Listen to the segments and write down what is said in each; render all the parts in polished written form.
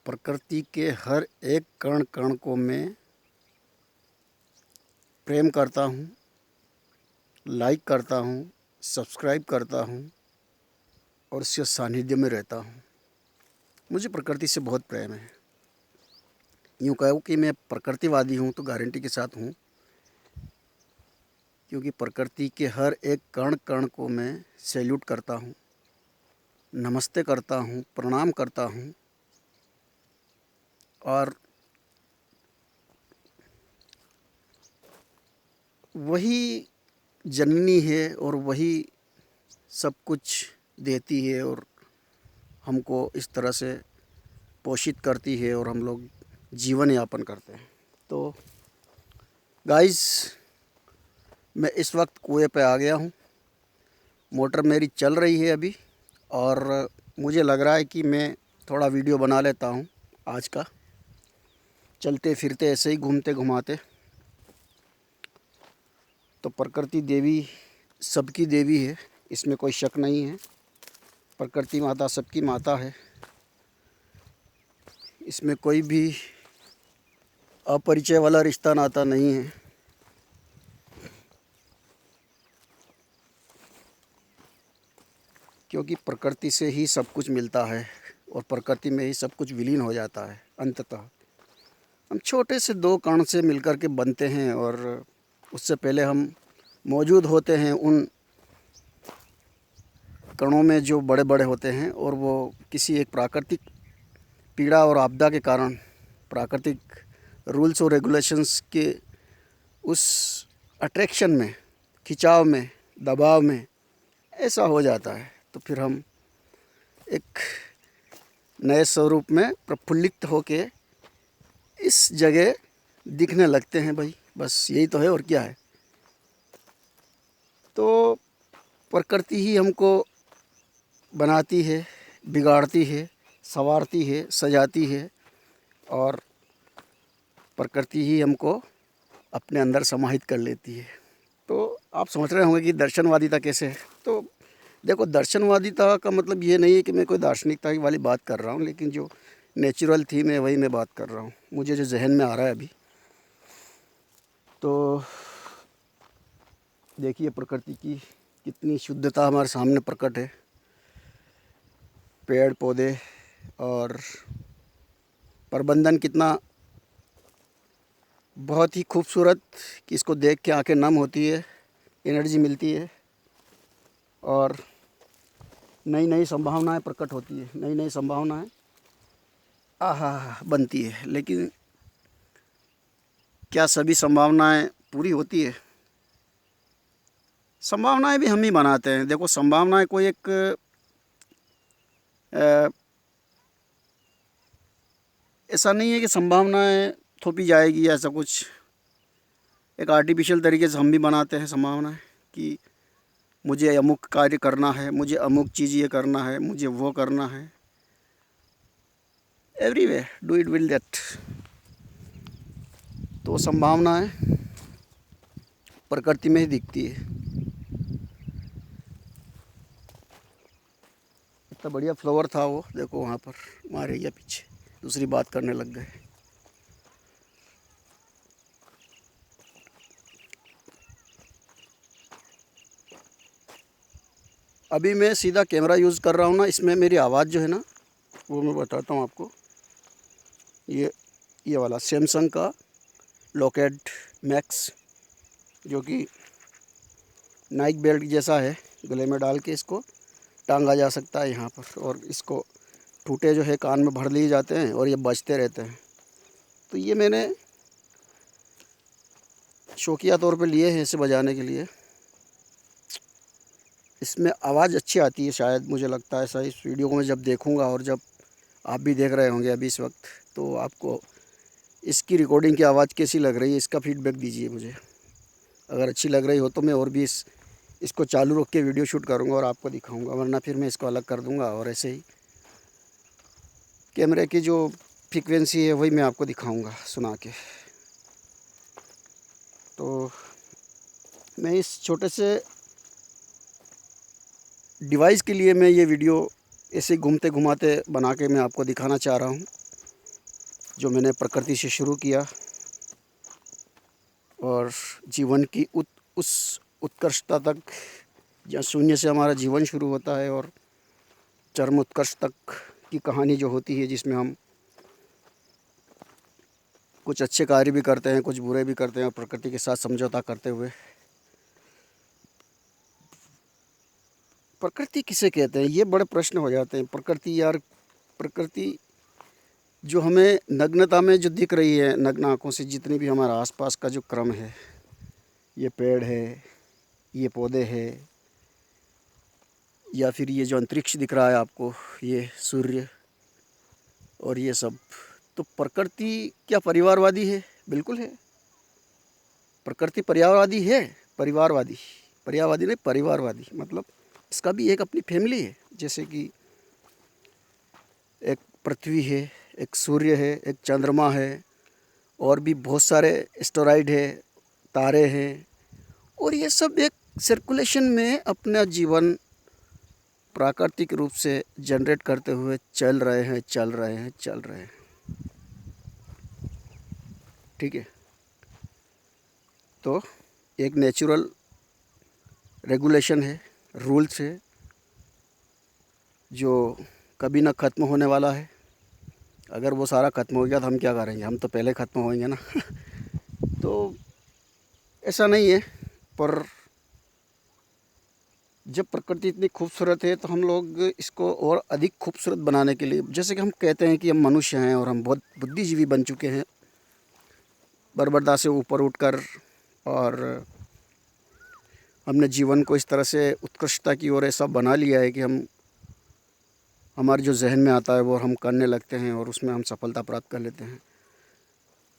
प्रकृति के हर एक कण कण को मैं प्रेम करता हूँ, लाइक करता हूँ, सब्सक्राइब करता हूँ और उसके सानिध्य में रहता हूँ। मुझे प्रकृति से बहुत प्रेम है। यूँ कहूँ कि मैं प्रकृतिवादी हूँ तो गारंटी के साथ हूँ, क्योंकि प्रकृति के हर एक कण कण को मैं सैल्यूट करता हूँ, नमस्ते करता हूँ, प्रणाम करता हूँ और वही जननी है और वही सब कुछ देती है और हमको इस तरह से पोषित करती है और हम लोग जीवन यापन करते हैं। तो गाइस, मैं इस वक्त कुएं पे आ गया हूँ। मोटर मेरी चल रही है अभी और मुझे लग रहा है कि मैं थोड़ा वीडियो बना लेता हूँ आज का, चलते फिरते ऐसे ही घूमते घुमाते। तो प्रकृति देवी सबकी देवी है, इसमें कोई शक नहीं है। प्रकृति माता सबकी माता है, इसमें कोई भी अपरिचय वाला रिश्ता नाता नहीं है। क्योंकि प्रकृति से ही सब कुछ मिलता है और प्रकृति में ही सब कुछ विलीन हो जाता है अंततः। हम छोटे से दो कण से मिलकर के बनते हैं और उससे पहले हम मौजूद होते हैं उन कणों में जो बड़े बड़े होते हैं, और वो किसी एक प्राकृतिक पीड़ा और आपदा के कारण, प्राकृतिक रूल्स और रेगुलेशंस के उस अट्रैक्शन में, खिंचाव में, दबाव में ऐसा हो जाता है। तो फिर हम एक नए स्वरूप में प्रफुल्लित होके इस जगह दिखने लगते हैं भाई। बस यही तो है और क्या है। तो प्रकृति ही हमको बनाती है, बिगाड़ती है, संवारती है, सजाती है और प्रकृति ही हमको अपने अंदर समाहित कर लेती है। तो आप समझ रहे होंगे कि दर्शनवादिता कैसे है। तो देखो, दर्शनवादिता का मतलब ये नहीं है कि मैं कोई दार्शनिकता वाली बात कर रहा हूँ, लेकिन जो नेचुरल थीम है वही मैं बात कर रहा हूँ, मुझे जो जहन में आ रहा है अभी। तो देखिए प्रकृति की कितनी शुद्धता हमारे सामने प्रकट है। पेड़ पौधे और प्रबंधन कितना बहुत ही खूबसूरत कि इसको देख के आंखें नम होती है, एनर्जी मिलती है और नई नई संभावनाएं प्रकट होती है, नई नई संभावनाएं बनती है। लेकिन क्या सभी संभावनाएं पूरी होती है? संभावनाएं भी हम ही बनाते हैं। देखो, संभावनाएं कोई एक ऐसा नहीं है कि संभावनाएं थोपी जाएगी या ऐसा कुछ। एक आर्टिफिशियल तरीके से हम भी बनाते हैं संभावनाएं कि मुझे अमुक कार्य करना है, मुझे अमुक चीज़ ये करना है, मुझे वो करना है। Every way do it will that. तो संभावनाएं प्रकृति में ही दिखती है। इतना बढ़िया फ्लावर था वो, देखो वहाँ पर मारे या पीछे दूसरी बात करने लग गए। अभी मैं सीधा कैमरा यूज़ कर रहा हूँ ना, इसमें मेरी आवाज़ जो है ना वो मैं बताता हूँ आपको। ये वाला सैमसंग का लोकेट मैक्स, जो कि नाइक बेल्ट जैसा है, गले में डाल के इसको टांगा जा सकता है यहाँ पर, और इसको ठूटे जो है कान में भर लिए जाते हैं और ये बजते रहते हैं। तो ये मैंने शौकिया तौर पे लिए हैं इसे बजाने के लिए। इसमें आवाज़ अच्छी आती है शायद, मुझे लगता है ऐसा। इस वीडियो को मैं जब देखूंगा और जब आप भी देख रहे होंगे अभी इस वक्त, तो आपको इसकी रिकॉर्डिंग की आवाज़ कैसी लग रही है इसका फीडबैक दीजिए मुझे। अगर अच्छी लग रही हो तो मैं और भी इसको चालू रख के वीडियो शूट करूँगा और आपको दिखाऊँगा, वरना फिर मैं इसको अलग कर दूँगा और ऐसे ही कैमरे की जो फ्रीक्वेंसी है वही मैं आपको दिखाऊँगा सुना के। तो मैं इस छोटे से डिवाइस के लिए मैं ये वीडियो ऐसे घूमते घुमाते बना के मैं आपको दिखाना चाह रहा हूँ। जो मैंने प्रकृति से शुरू किया और जीवन की उस उत्कृष्टता तक, जहाँ शून्य से हमारा जीवन शुरू होता है और चरम उत्कर्ष तक की कहानी जो होती है, जिसमें हम कुछ अच्छे कार्य भी करते हैं, कुछ बुरे भी करते हैं, और प्रकृति के साथ समझौता करते हुए। प्रकृति किसे कहते हैं, ये बड़े प्रश्न हो जाते हैं। प्रकृति यार, प्रकृति जो हमें नग्नता में जो दिख रही है, नग्न आँखों से, जितनी भी हमारा आसपास का जो क्रम है, ये पेड़ है, ये पौधे हैं, या फिर ये जो अंतरिक्ष दिख रहा है आपको, ये सूर्य और ये सब, तो प्रकृति क्या परिवारवादी है? बिल्कुल है। प्रकृति परिवारवादी है। पर्यावादी नहीं, परिवारवादी। मतलब इसका भी एक अपनी फैमिली है। जैसे कि एक पृथ्वी है, एक सूर्य है, एक चंद्रमा है, और भी बहुत सारे एस्टेरॉइड है, तारे हैं, और ये सब एक सर्कुलेशन में अपना जीवन प्राकृतिक रूप से जनरेट करते हुए चल रहे हैं। ठीक है। तो एक नेचुरल रेगुलेशन है, रूल्स है, जो कभी ना ख़त्म होने वाला है। अगर वो सारा ख़त्म हो गया तो हम क्या करेंगे? हम तो पहले ख़त्म होएंगे ना। तो ऐसा नहीं है, पर जब प्रकृति इतनी खूबसूरत है तो हम लोग इसको और अधिक खूबसूरत बनाने के लिए, जैसे कि हम कहते हैं कि हम मनुष्य हैं और हम बहुत बुद्धिजीवी बन चुके हैं, बर्बरता से ऊपर उठकर, और हमने जीवन को इस तरह से उत्कृष्टता की ओर ऐसा बना लिया है कि हम, हमारे जो जहन में आता है वो हम करने लगते हैं और उसमें हम सफलता प्राप्त कर लेते हैं,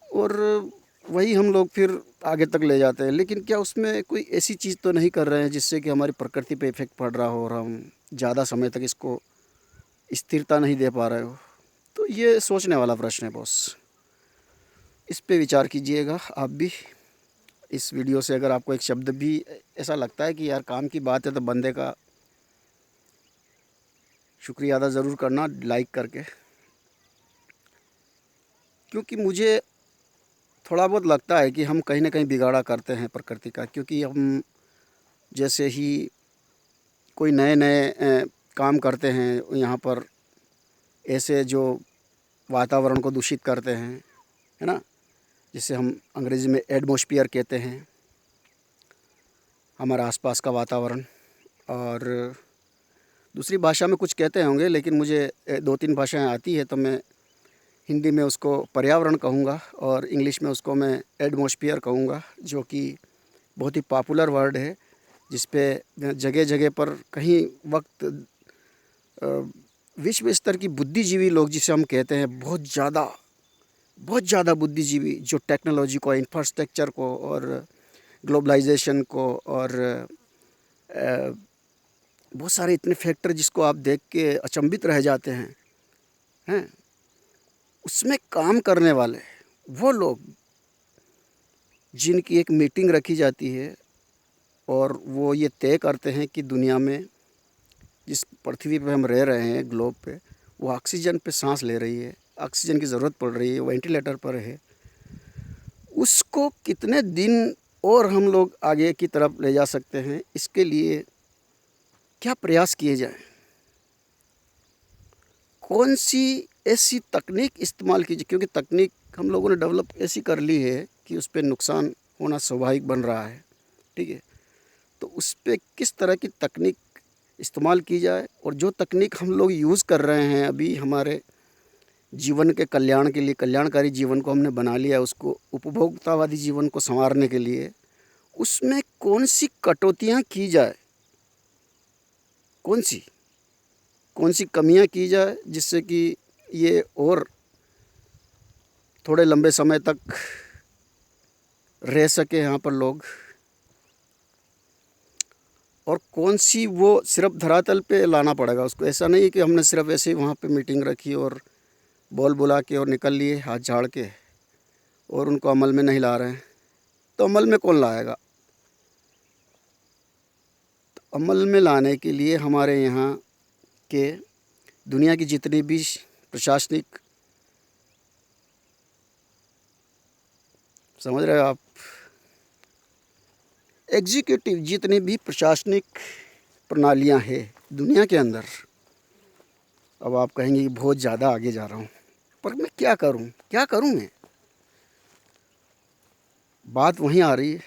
और वही हम लोग फिर आगे तक ले जाते हैं। लेकिन क्या उसमें कोई ऐसी चीज़ तो नहीं कर रहे हैं जिससे कि हमारी प्रकृति पे इफ़ेक्ट पड़ रहा हो और हम ज़्यादा समय तक इसको स्थिरता नहीं दे पा रहे हो? तो ये सोचने वाला प्रश्न है बॉस। इस पे विचार कीजिएगा आप भी। इस वीडियो से अगर आपको एक शब्द भी ऐसा लगता है कि यार काम की बात है, तो बंदे का शुक्रिया अदा ज़रूर करना लाइक करके, क्योंकि मुझे थोड़ा बहुत लगता है कि हम कहीं ना कहीं बिगाड़ा करते हैं प्रकृति का। क्योंकि हम जैसे ही कोई नए नए काम करते हैं यहाँ पर, ऐसे जो वातावरण को दूषित करते हैं, है ना, जिसे हम अंग्रेज़ी में एटमॉस्फेयर कहते हैं, हमारा आसपास का वातावरण। और दूसरी भाषा में कुछ कहते होंगे, लेकिन मुझे 2-3 भाषाएं आती है, तो मैं हिंदी में उसको पर्यावरण कहूँगा और इंग्लिश में उसको मैं एटमॉस्फेयर कहूँगा, जो कि बहुत ही पॉपुलर वर्ड है, जिस पे जगह जगह पर कहीं वक्त विश्व स्तर की बुद्धिजीवी लोग, जिसे हम कहते हैं बहुत ज़्यादा बुद्धिजीवी, जो टेक्नोलॉजी को, इंफ्रास्ट्रक्चर को और ग्लोबलाइजेशन को और बहुत सारे इतने फैक्टर जिसको आप देख के अचंभित रह जाते हैं, उसमें काम करने वाले वो लोग, जिनकी एक मीटिंग रखी जाती है और वो ये तय करते हैं कि दुनिया में, जिस पृथ्वी पे हम रह रहे हैं, ग्लोब पे, वो ऑक्सीजन पे सांस ले रही है, ऑक्सीजन की ज़रूरत पड़ रही है, वेंटिलेटर पर है, उसको कितने दिन और हम लोग आगे की तरफ ले जा सकते हैं, इसके लिए क्या प्रयास किए जाएं? कौन सी ऐसी तकनीक इस्तेमाल कीजिए? क्योंकि तकनीक हम लोगों ने डेवलप ऐसी कर ली है कि उस पर नुकसान होना स्वाभाविक बन रहा है। ठीक है, तो उस पर किस तरह की तकनीक इस्तेमाल की जाए, और जो तकनीक हम लोग यूज़ कर रहे हैं अभी हमारे जीवन के कल्याण के लिए, कल्याणकारी जीवन को हमने बना लिया, उसको उपभोक्तावादी जीवन को संवारने के लिए, उसमें कौन सी कटौतियाँ की जाए, कौन सी कमियां की जाए, जिससे कि ये और थोड़े लंबे समय तक रह सके यहाँ पर लोग, और कौन सी वो सिर्फ धरातल पे लाना पड़ेगा उसको। ऐसा नहीं है कि हमने सिर्फ ऐसे ही वहाँ पे मीटिंग रखी और बोल बुला के और निकल लिए हाथ झाड़ के, और उनको अमल में नहीं ला रहे हैं, तो अमल में कौन लाएगा? तो अमल में लाने के लिए हमारे यहाँ के दुनिया की जितनी भी प्रशासनिक समझ रहे हो आप। एग्जीक्यूटिव जितनी भी प्रशासनिक प्रणालियां हैं दुनिया के अंदर, अब आप कहेंगे कि बहुत ज़्यादा आगे जा रहा हूँ, पर मैं क्या करूँ, क्या करूँ मैं। बात वहीं आ रही है,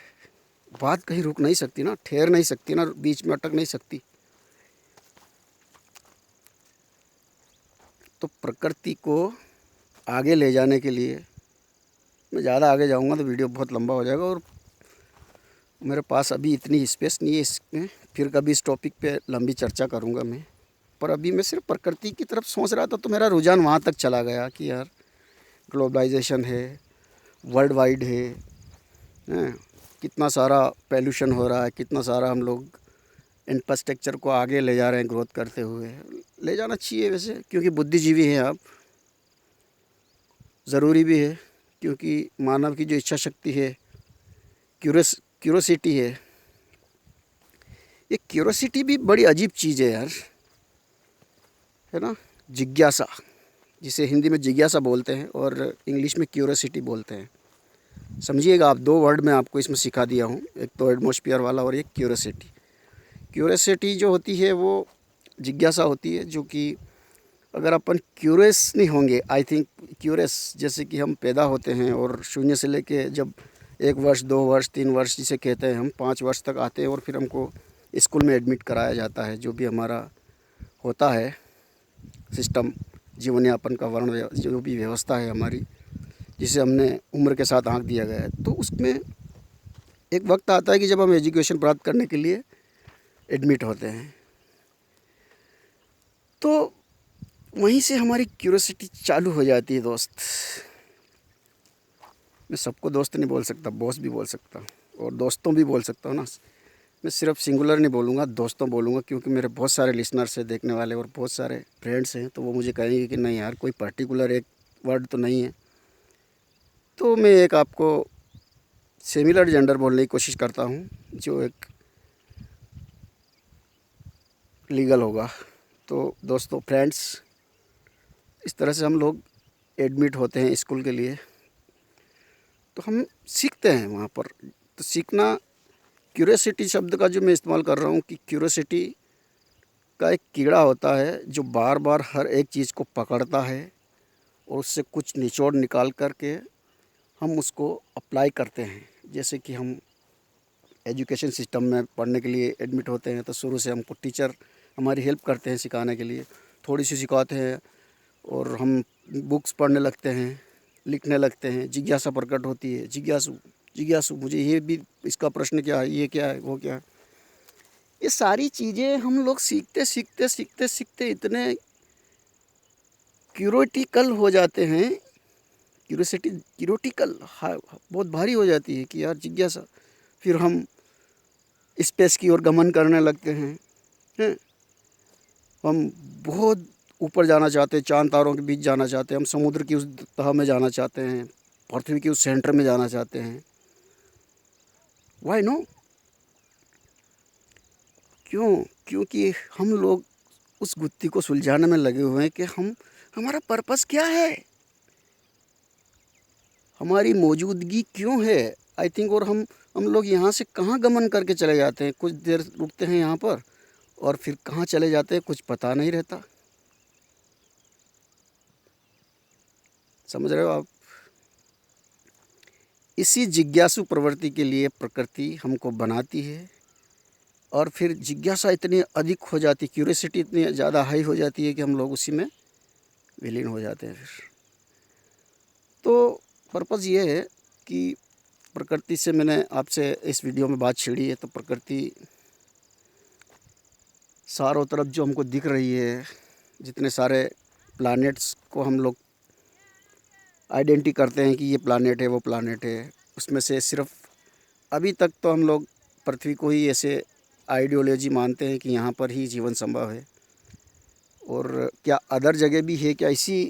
बात कहीं रुक नहीं सकती ना, ठहर नहीं सकती ना, बीच में अटक नहीं सकती। तो प्रकृति को आगे ले जाने के लिए, मैं ज़्यादा आगे जाऊंगा तो वीडियो बहुत लंबा हो जाएगा और मेरे पास अभी इतनी स्पेस नहीं है इसमें, फिर कभी इस टॉपिक पे लंबी चर्चा करूंगा मैं। पर अभी मैं सिर्फ प्रकृति की तरफ सोच रहा था तो मेरा रुझान वहाँ तक चला गया कि यार ग्लोबलाइजेशन है, वर्ल्ड वाइड है, हैं, कितना सारा पॉल्यूशन हो रहा है, कितना सारा हम लोग इंफ्रास्ट्रक्चर को आगे ले जा रहे हैं ग्रोथ करते हुए। ले जाना चाहिए वैसे, क्योंकि बुद्धिजीवी हैं आप, ज़रूरी भी है, क्योंकि मानव की जो इच्छा शक्ति है, क्यूरोसिटी ये क्यूरोसिटी भी बड़ी अजीब चीज़ है यार, है ना। जिज्ञासा, जिसे हिंदी में जिज्ञासा बोलते हैं और इंग्लिश में क्यूरोसिटी बोलते हैं। समझिएगा आप, दो वर्ड मैं आपको इसमें सिखा दिया हूँ, एक तो एटमॉस्फेयर वाला और एक क्यूरोसिटी। क्यूरोसिटी जो होती है वो जिज्ञासा होती है, जो कि अगर अपन क्यूरियस नहीं होंगे, आई थिंक क्यूरियस, जैसे कि हम पैदा होते हैं और शून्य से लेके जब 1 वर्ष 2 वर्ष 3 वर्ष जिसे कहते हैं हम 5 वर्ष तक आते हैं और फिर हमको स्कूल में एडमिट कराया जाता है, जो भी हमारा होता है सिस्टम, जीवन यापन का वर्ण, जो भी व्यवस्था है हमारी, जिसे हमने उम्र के साथ आंक दिया गया है। तो उसमें एक वक्त आता है कि जब हम एजुकेशन प्राप्त करने के लिए एडमिट होते हैं, तो वहीं से हमारी क्यूरियोसिटी चालू हो जाती है दोस्त। मैं सबको दोस्त नहीं बोल सकता, बॉस भी बोल सकता हूँ और दोस्तों भी बोल सकता हूँ ना। मैं सिर्फ सिंगुलर नहीं बोलूँगा, दोस्तों बोलूँगा, क्योंकि मेरे बहुत सारे लिसनर्स हैं देखने वाले और बहुत सारे फ्रेंड्स हैं, तो वो मुझे कहेंगे कि नहीं यार, कोई पर्टिकुलर एक वर्ड तो नहीं है। तो मैं एक आपको सिमिलर जेंडर बोलने की कोशिश करता हूँ, जो एक लीगल होगा। तो दोस्तों, फ्रेंड्स, इस तरह से हम लोग एडमिट होते हैं स्कूल के लिए, तो हम सीखते हैं वहाँ पर। तो सीखना, क्यूरियोसिटी शब्द का जो मैं इस्तेमाल कर रहा हूँ, कि क्यूरियोसिटी का एक कीड़ा होता है जो बार बार हर एक चीज़ को पकड़ता है और उससे कुछ निचोड़ निकाल कर के हम उसको अप्लाई करते हैं। जैसे कि हम एजुकेशन सिस्टम में पढ़ने के लिए एडमिट होते हैं, तो शुरू से हमको टीचर हमारी हेल्प करते हैं सिखाने के लिए, थोड़ी सी सिखाते हैं और हम बुक्स पढ़ने लगते हैं, लिखने लगते हैं, जिज्ञासा प्रकट होती है। जिज्ञासु जिज्ञासु, मुझे ये भी, इसका प्रश्न क्या है, ये क्या है, वो क्या है। ये सारी चीज़ें हम लोग सीखते सीखते सीखते सीखते इतने क्यूरोटिकल हो जाते हैं, क्यूरोटिकल, हाँ, बहुत भारी हो जाती है कि यार जिज्ञासा। फिर हम स्पेस की ओर गमन करने लगते हैं। हम बहुत ऊपर जाना चाहते हैं, चांद तारों के बीच जाना चाहते हैं, हम समुद्र की उस तह में जाना चाहते हैं, पृथ्वी के उस सेंटर में जाना चाहते हैं। वाई नो, क्यों? क्योंकि हम लोग उस गुत्थी को सुलझाने में लगे हुए हैं कि हमारा पर्पस क्या है, हमारी मौजूदगी क्यों है। आई थिंक, और हम लोग यहाँ से कहाँ गमन करके चले जाते हैं, कुछ देर रुकते हैं यहाँ पर और फिर कहाँ चले जाते हैं कुछ पता नहीं रहता। समझ रहे हो आप। इसी जिज्ञासु प्रवृत्ति के लिए प्रकृति हमको बनाती है और फिर जिज्ञासा इतनी अधिक हो जाती, क्यूरियोसिटी इतनी ज़्यादा हाई हो जाती है कि हम लोग उसी में विलीन हो जाते हैं फिर। तो पर्पज़ ये है कि प्रकृति से मैंने आपसे इस वीडियो में बात छेड़ी है, तो प्रकृति चारों तरफ जो हमको दिख रही है, जितने सारे प्लैनेट्स को हम लोग आइडेंटिटी करते हैं कि ये प्लैनेट है, वो प्लैनेट है, उसमें से सिर्फ अभी तक तो हम लोग पृथ्वी को ही ऐसे आइडियोलॉजी मानते हैं कि यहाँ पर ही जीवन संभव है। और क्या अदर जगह भी है क्या, इसी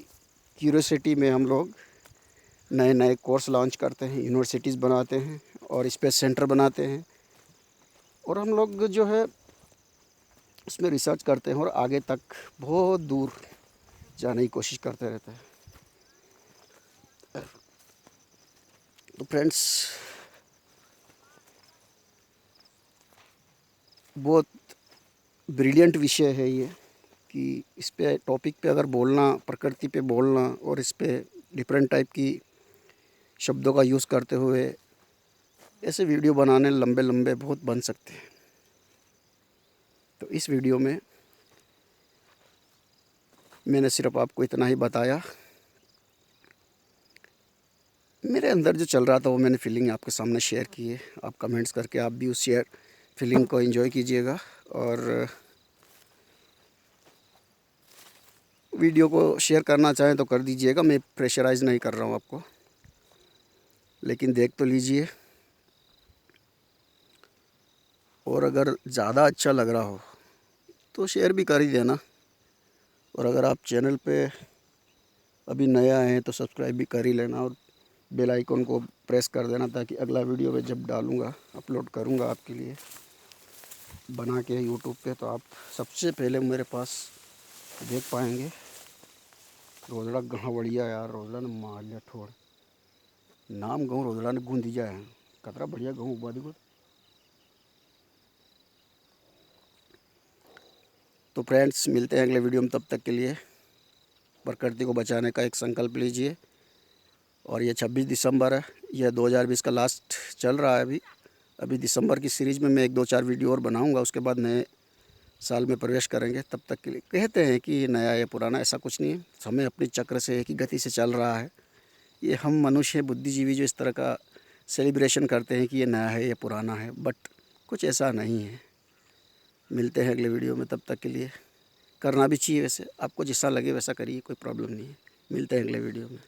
क्यूरियोसिटी में हम लोग नए नए कोर्स लॉन्च करते हैं, यूनिवर्सिटीज़ बनाते हैं और स्पेस सेंटर बनाते हैं, और हम लोग जो है उसमें रिसर्च करते हैं और आगे तक बहुत दूर जाने की कोशिश करते रहते हैं। तो फ्रेंड्स, बहुत ब्रिलियंट विषय है ये कि इस पे टॉपिक पे अगर बोलना, प्रकृति पे बोलना और इस पे डिफरेंट टाइप की शब्दों का यूज़ करते हुए ऐसे वीडियो बनाने लंबे लंबे बहुत बन सकते हैं। तो इस वीडियो में मैंने सिर्फ आपको इतना ही बताया। मेरे अंदर जो चल रहा था वो मैंने फीलिंग आपके सामने शेयर की है। आप कमेंट्स करके आप भी उस फीलिंग को एंजॉय कीजिएगा और वीडियो को शेयर करना चाहें तो कर दीजिएगा। मैं प्रेशराइज़ नहीं कर रहा हूँ आपको, लेकिन देख तो लीजिए। और अगर ज़्यादा अच्छा लग रहा हो तो शेयर भी कर ही देना। और अगर आप चैनल पे अभी नया हैं तो सब्सक्राइब भी कर ही लेना और बेल आइकन को प्रेस कर देना, ताकि अगला वीडियो में जब डालूँगा, अपलोड करूँगा आपके लिए बना के यूट्यूब पे, तो आप सबसे पहले मेरे पास देख पाएंगे। रोजड़ा गहाँ बढ़िया यार, रोजड़ा ने मार लिया ठोड़ नाम गहूँ रोजड़ा ने गूंद दिया है। कतरा बढ़िया गहूँ उबा दी। तो फ्रेंड्स, मिलते हैं अगले वीडियो में। तब तक के लिए प्रकृति को बचाने का एक संकल्प लीजिए। और ये 26 दिसंबर है, यह 2020 का लास्ट चल रहा है। अभी दिसंबर की सीरीज़ में मैं 1-2-4 वीडियो और बनाऊंगा, उसके बाद नए साल में प्रवेश करेंगे। तब तक के लिए कहते हैं कि नया या पुराना, ऐसा कुछ नहीं है। समय अपने चक्र से एक ही गति से चल रहा है। ये हम मनुष्य बुद्धिजीवी जो इस तरह का सेलिब्रेशन करते हैं कि ये नया है या पुराना है, बट कुछ ऐसा नहीं है। मिलते हैं अगले वीडियो में। तब तक के लिए करना भी चाहिए, वैसे आपको जैसा लगे वैसा करिए, कोई प्रॉब्लम नहीं है। मिलते हैं अगले वीडियो में।